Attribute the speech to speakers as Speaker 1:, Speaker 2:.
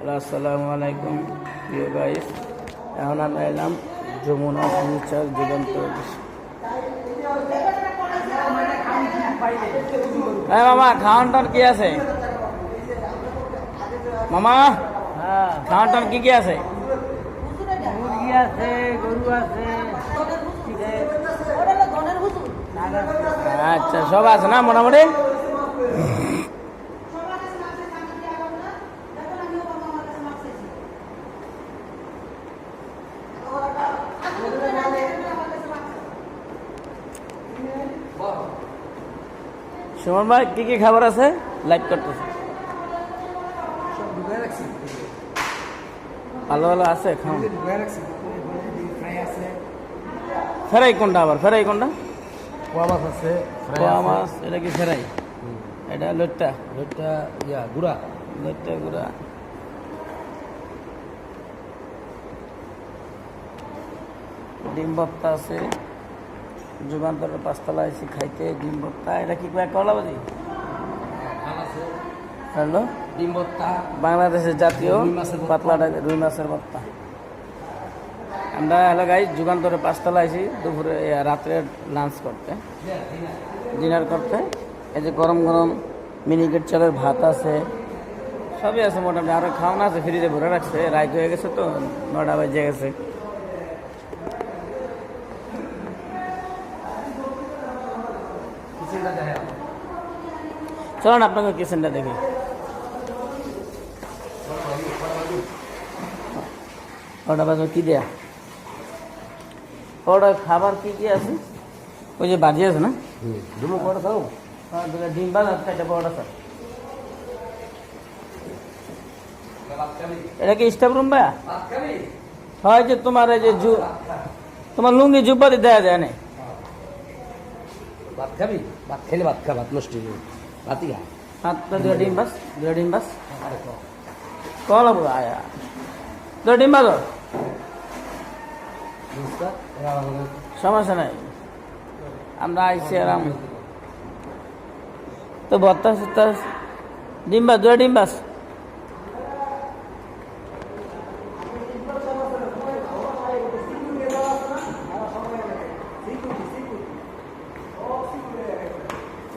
Speaker 1: আসসালামু আলাইকুম প্রিয় গাইস, এখন আমরা এলাম যমুনা ফিউচার যুগান্ত। হ্যাঁ মামা, খাওয়ান টান কি আছে মামা?
Speaker 2: হ্যাঁ,
Speaker 1: খাওয়ান টান কি কি আছে?
Speaker 2: মুরগি আছে, গরু আছে,
Speaker 1: আচ্ছা, সব আছে না মোটামুটি? সুমন ভাই, কি কি খাবার আছে? লাইক করতেছে। ভালো ভালো আছে, খাও। ফেরাই কোনটা আবার? ফেরাই কোনটা?
Speaker 2: পোয়া মাছ আছে,
Speaker 1: পোয়া মাছ, এটা কি ফেরাই? এটা লইট্টা,
Speaker 2: এটা গুড়া,
Speaker 1: লইট্টা গুঁড়া। ডিম ভর্তা আছে, যুগান্তরের পাঁচতলা এসে খাইতে ডিম ভর্তা। এটা কি কলা বাজি? হ্যালো,
Speaker 2: ডিম ভর্তা,
Speaker 1: বাংলাদেশের জাতীয়
Speaker 2: রুই মাছের ভর্তা।
Speaker 1: পাতলা রুই মাছের ভর্তা। আমরা এলাকায় যুগান্তরে পাঁচতলা আইছি দুপুরে রাত্রে লাঞ্চ করতে, ডিনার করতে। এই যে গরম গরম মিনিকেট চালের ভাত আছে, সবই আছে মোটামুটি। আরও খাওয়ানো আছে, ফ্রিজে ভরে রাখছে। রাত হয়ে গেছে তো, 9টা বাজে গেছে। চলুন আপনাকে কিচেনটা দেখি। ওটা বাজে কি দেয়া? ওটা খাবার কি কি আছে? ওই যে বাজি আছে না?
Speaker 2: দুটো পড়া খাও।
Speaker 1: হ্যাঁ, দুটো ডিম ভাত আর 4টা পরোটা স্যার। এটা কি স্টাফ রুম ভাইয়া? হয় যে তোমার এই যে তোমার লুঙ্গি জুব্বাদি দেয়া যায় না?
Speaker 2: ভাত খাবি? ভাত খেলে ভাত খা, ভাত নষ্ট হয়ে যাবে। ভাতই খা।
Speaker 1: হাতটা দুটো ডিম বাস, দুটো ডিম বাস। কল আয়া দুটো ডিম বাস। সমস্যা নাই, আমরা আইসি আরাম। তো ভর্তা সত্তা ডিম বাস, দুটো ডিম বাস।